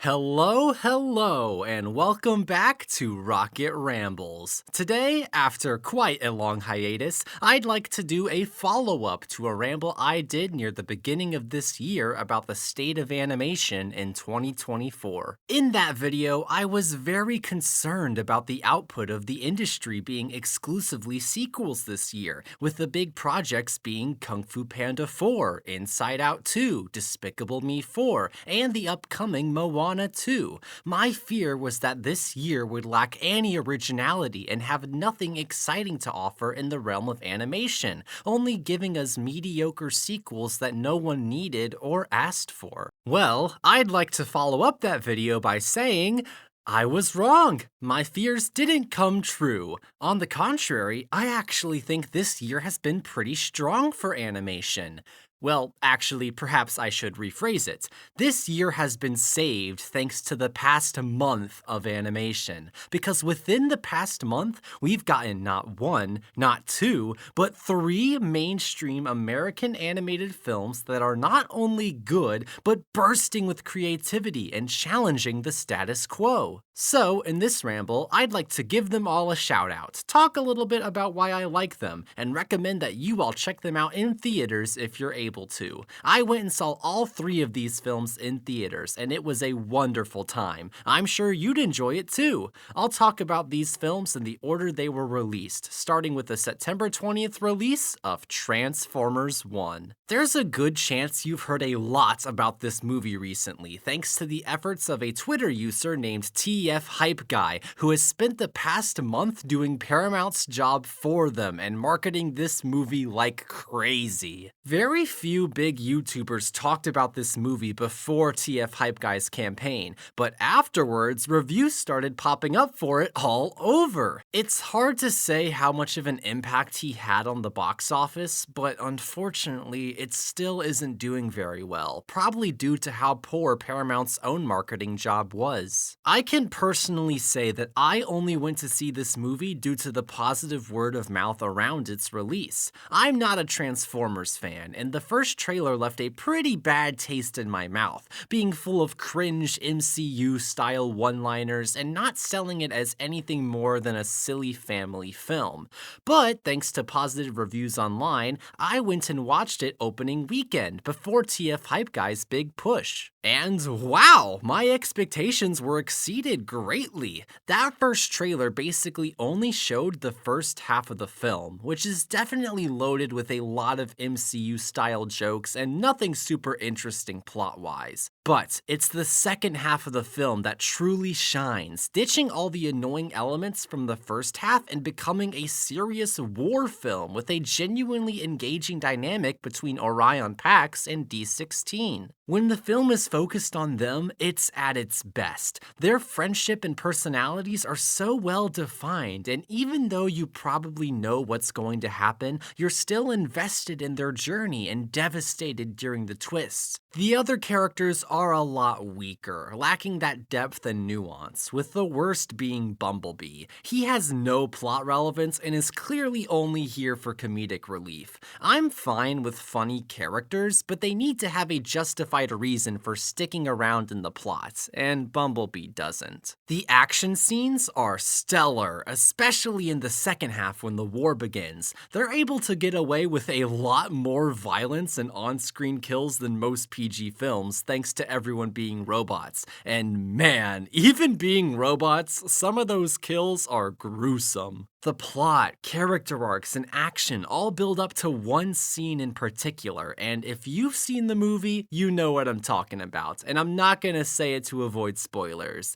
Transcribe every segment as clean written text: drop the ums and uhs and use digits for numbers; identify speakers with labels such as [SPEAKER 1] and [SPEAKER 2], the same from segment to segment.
[SPEAKER 1] Hello, and welcome back to Rocket Rambles. Today, after quite a long hiatus, I'd like to do a follow-up to a ramble I did near the beginning of this year about the state of animation in 2024. In that video, I was very concerned about the output of the industry being exclusively sequels this year, with the big projects being Kung Fu Panda 4, Inside Out 2, Despicable Me 4, and the upcoming Moana 2. My fear was that this year would lack any originality and have nothing exciting to offer in the realm of animation, only giving us mediocre sequels that no one needed or asked for. Well, I'd like to follow up that video by saying, I was wrong. My fears didn't come true. On the contrary, I actually think this year has been pretty strong for animation. Well, actually, perhaps I should rephrase it. This year has been saved thanks to the past month of animation, because within the past month, we've gotten not one, not two, but three mainstream American animated films that are not only good, but bursting with creativity and challenging the status quo. So, in this ramble, I'd like to give them all a shout out, talk a little bit about why I like them, and recommend that you all check them out in theaters if you're able to. I went and saw all three of these films in theaters, and it was a wonderful time. I'm sure you'd enjoy it too. I'll talk about these films in the order they were released, starting with the September 20th release of Transformers 1. There's a good chance you've heard a lot about this movie recently, thanks to the efforts of a Twitter user named TF Hype Guy, who has spent the past month doing Paramount's job for them and marketing this movie like crazy. Very few big YouTubers talked about this movie before TF Hype Guy's campaign, but afterwards, reviews started popping up for it all over. It's hard to say how much of an impact he had on the box office, but unfortunately, it still isn't doing very well, probably due to how poor Paramount's own marketing job was. I can personally say that I only went to see this movie due to the positive word of mouth around its release. I'm not a Transformers fan, and the first trailer left a pretty bad taste in my mouth, being full of cringe MCU-style one-liners and not selling it as anything more than a silly family film. But thanks to positive reviews online, I went and watched it opening weekend before TF Hype Guy's big push. And wow, my expectations were exceeded greatly. That first trailer basically only showed the first half of the film, which is definitely loaded with a lot of MCU-style jokes and nothing super interesting plot-wise. But it's the second half of the film that truly shines, ditching all the annoying elements from the first half and becoming a serious war film with a genuinely engaging dynamic between Orion Pax and D16. When the film is focused on them, it's at its best. Their friendship and personalities are so well defined, and even though you probably know what's going to happen, you're still invested in their journey and devastated during the twists. The other characters are a lot weaker, lacking that depth and nuance, with the worst being Bumblebee. He has no plot relevance and is clearly only here for comedic relief. I'm fine with funny characters, but they need to have a justified reason for sticking around in the plot, and Bumblebee doesn't. The action scenes are stellar, especially in the second half when the war begins. They're able to get away with a lot more violence and on-screen kills than most PG films, thanks to everyone being robots. And man, even being robots, some of those kills are gruesome. The plot, character arcs, and action all build up to one scene in particular, and if you've seen the movie, you know what I'm talking about, and I'm not gonna say it to avoid spoilers.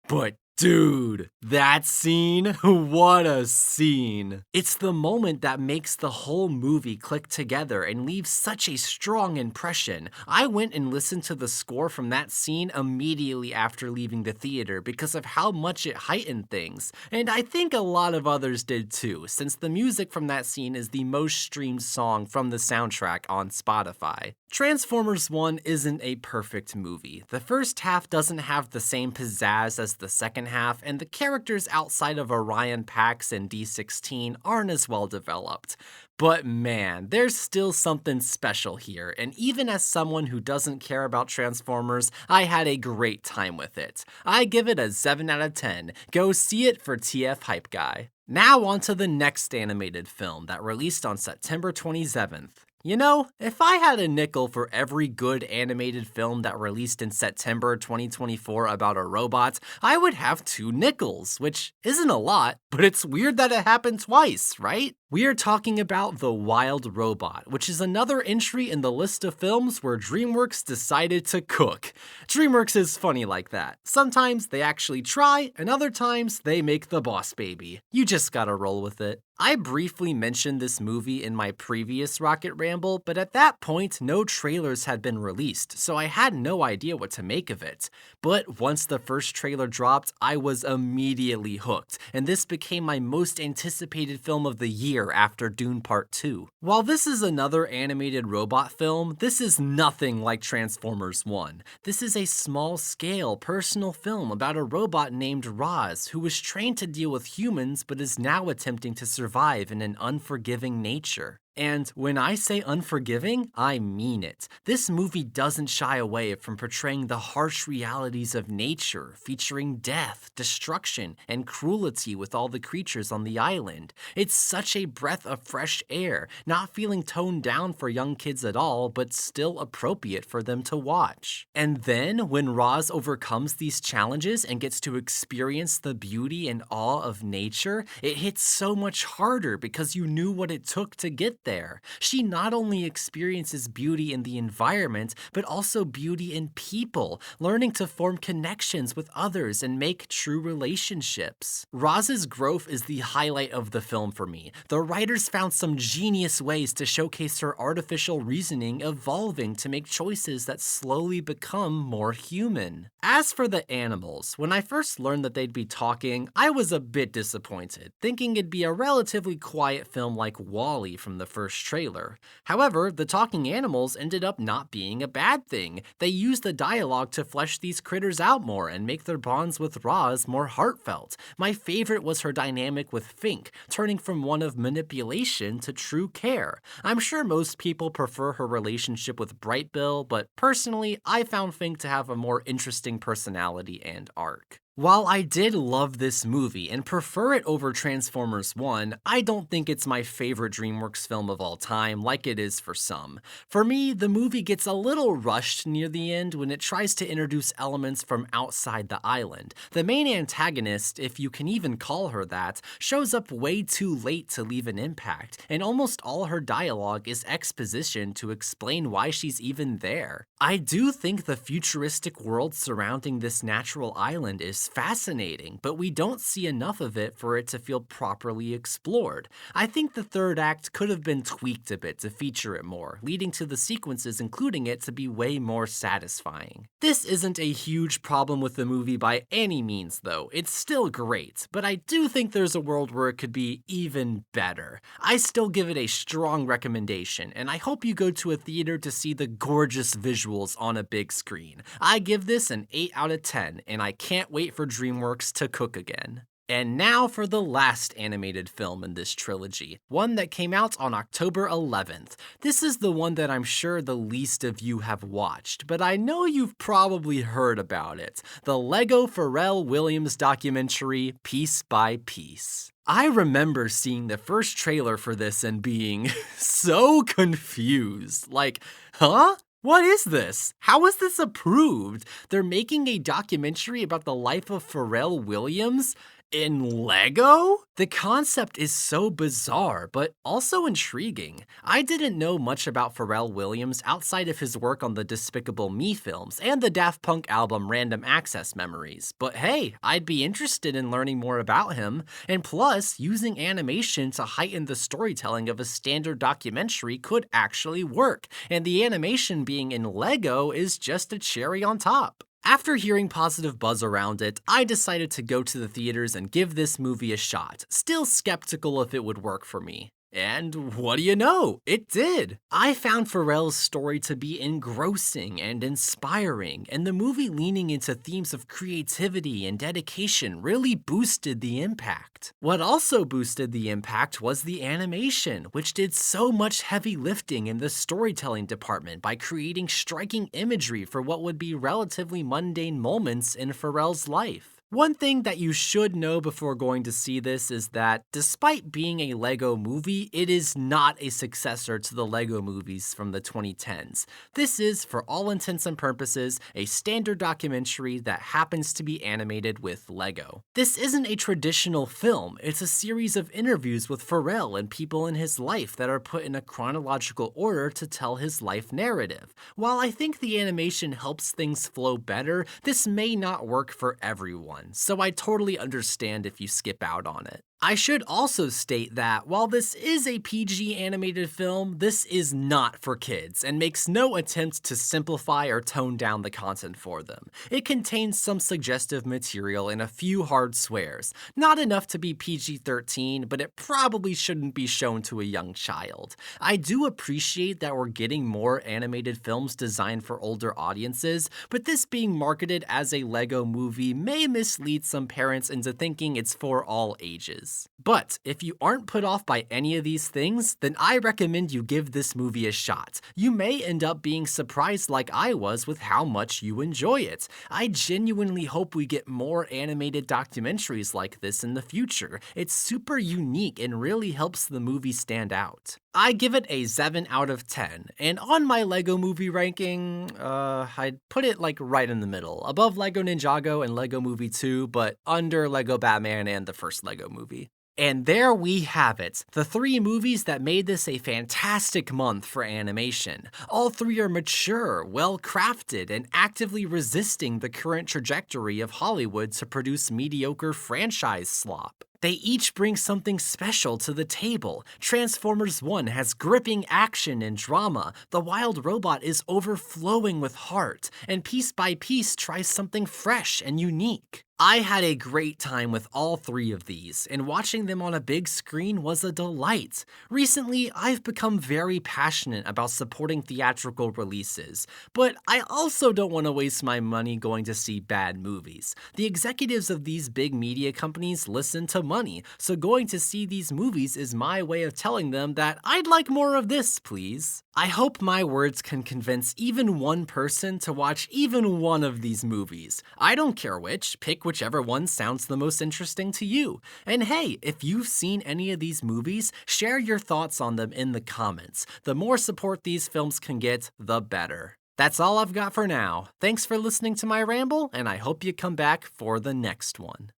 [SPEAKER 1] But dude, that scene, what a scene. It's the moment that makes the whole movie click together and leaves such a strong impression. I went and listened to the score from that scene immediately after leaving the theater because of how much it heightened things, and I think a lot of others did too, since the music from that scene is the most streamed song from the soundtrack on Spotify. Transformers 1 isn't a perfect movie. The first half doesn't have the same pizzazz as the second half, and the characters outside of Orion Pax and D16 aren't as well developed. But man, there's still something special here, and even as someone who doesn't care about Transformers, I had a great time with it. I give it a 7 out of 10. Go see it for TF Hype Guy. Now on to the next animated film that released on September 27th. You know, if I had a nickel for every good animated film that released in September 2024 about a robot, I would have 2 nickels, which isn't a lot, but it's weird that it happened twice, right? We are talking about The Wild Robot, which is another entry in the list of films where DreamWorks decided to cook. DreamWorks is funny like that. Sometimes they actually try, and other times they make the boss baby. You just gotta roll with it. I briefly mentioned this movie in my previous Rocket Ramble, but at that point, no trailers had been released, so I had no idea what to make of it. But once the first trailer dropped, I was immediately hooked, and this became my most anticipated film of the year after Dune Part 2. While this is another animated robot film, this is nothing like Transformers 1. This is a small-scale, personal film about a robot named Roz, who was trained to deal with humans but is now attempting to survive in an unforgiving nature. And when I say unforgiving, I mean it. This movie doesn't shy away from portraying the harsh realities of nature, featuring death, destruction, and cruelty with all the creatures on the island. It's such a breath of fresh air, not feeling toned down for young kids at all, but still appropriate for them to watch. And then, when Roz overcomes these challenges and gets to experience the beauty and awe of nature, it hits so much harder because you knew what it took to get there. She not only experiences beauty in the environment, but also beauty in people, learning to form connections with others and make true relationships. Roz's growth is the highlight of the film for me. The writers found some genius ways to showcase her artificial reasoning evolving to make choices that slowly become more human. As for the animals, when I first learned that they'd be talking, I was a bit disappointed, thinking it'd be a relatively quiet film like WALL-E from the first trailer. However, the talking animals ended up not being a bad thing. They used the dialogue to flesh these critters out more and make their bonds with Roz more heartfelt. My favorite was her dynamic with Fink, turning from one of manipulation to true care. I'm sure most people prefer her relationship with Brightbill, but personally, I found Fink to have a more interesting personality and arc. While I did love this movie and prefer it over Transformers 1, I don't think it's my favorite DreamWorks film of all time like it is for some. For me, the movie gets a little rushed near the end when it tries to introduce elements from outside the island. The main antagonist, if you can even call her that, shows up way too late to leave an impact, and almost all her dialogue is exposition to explain why she's even there. I do think the futuristic world surrounding this natural island is fascinating, but we don't see enough of it for it to feel properly explored. I think the third act could have been tweaked a bit to feature it more, leading to the sequences including it to be way more satisfying. This isn't a huge problem with the movie by any means though, it's still great, but I do think there's a world where it could be even better. I still give it a strong recommendation, and I hope you go to a theater to see the gorgeous visuals on a big screen. I give this an 8 out of 10, and I can't wait for DreamWorks to cook again. And now for the last animated film in this trilogy, one that came out on October 11th. This is the one that I'm sure the least of you have watched, but I know you've probably heard about it. The Lego Pharrell Williams documentary, Piece by Piece. I remember seeing the first trailer for this and being so confused. Like, huh? What is this? How is this approved? They're making a documentary about the life of Pharrell Williams in Lego? The concept is so bizarre, but also intriguing. I didn't know much about Pharrell Williams outside of his work on the Despicable Me films and the Daft Punk album Random Access Memories, but hey, I'd be interested in learning more about him, and plus, using animation to heighten the storytelling of a standard documentary could actually work, and the animation being in Lego is just a cherry on top. After hearing positive buzz around it, I decided to go to the theaters and give this movie a shot, still skeptical if it would work for me. And what do you know? It did. I found Pharrell's story to be engrossing and inspiring, and the movie leaning into themes of creativity and dedication really boosted the impact. What also boosted the impact was the animation, which did so much heavy lifting in the storytelling department by creating striking imagery for what would be relatively mundane moments in Pharrell's life. One thing that you should know before going to see this is that, despite being a Lego movie, it is not a successor to the Lego movies from the 2010s. This is, for all intents and purposes, a standard documentary that happens to be animated with Lego. This isn't a traditional film, it's a series of interviews with Pharrell and people in his life that are put in a chronological order to tell his life narrative. While I think the animation helps things flow better, this may not work for everyone, so I totally understand if you skip out on it. I should also state that while this is a PG animated film, this is not for kids and makes no attempt to simplify or tone down the content for them. It contains some suggestive material and a few hard swears. Not enough to be PG-13, but it probably shouldn't be shown to a young child. I do appreciate that we're getting more animated films designed for older audiences, but this being marketed as a Lego movie may mislead some parents into thinking it's for all ages. But if you aren't put off by any of these things, then I recommend you give this movie a shot. You may end up being surprised like I was with how much you enjoy it. I genuinely hope we get more animated documentaries like this in the future. It's super unique and really helps the movie stand out. I give it a 7 out of 10, and on my Lego movie ranking, I'd put it like right in the middle, above Lego Ninjago and Lego Movie 2, but under Lego Batman and the first Lego movie. And there we have it, the 3 movies that made this a fantastic month for animation. All 3 are mature, well-crafted, and actively resisting the current trajectory of Hollywood to produce mediocre franchise slop. They each bring something special to the table. Transformers 1 has gripping action and drama, The Wild Robot is overflowing with heart, and Piece by Piece tries something fresh and unique. I had a great time with all 3 of these, and watching them on a big screen was a delight. Recently, I've become very passionate about supporting theatrical releases, but I also don't want to waste my money going to see bad movies. The executives of these big media companies listen to money, so going to see these movies is my way of telling them that I'd like more of this, please. I hope my words can convince even one person to watch even one of these movies. I don't care which, pick whichever one sounds the most interesting to you. And hey, if you've seen any of these movies, share your thoughts on them in the comments. The more support these films can get, the better. That's all I've got for now. Thanks for listening to my ramble, and I hope you come back for the next one.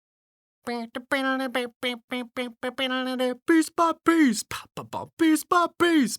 [SPEAKER 1] Piece by piece, piece by piece.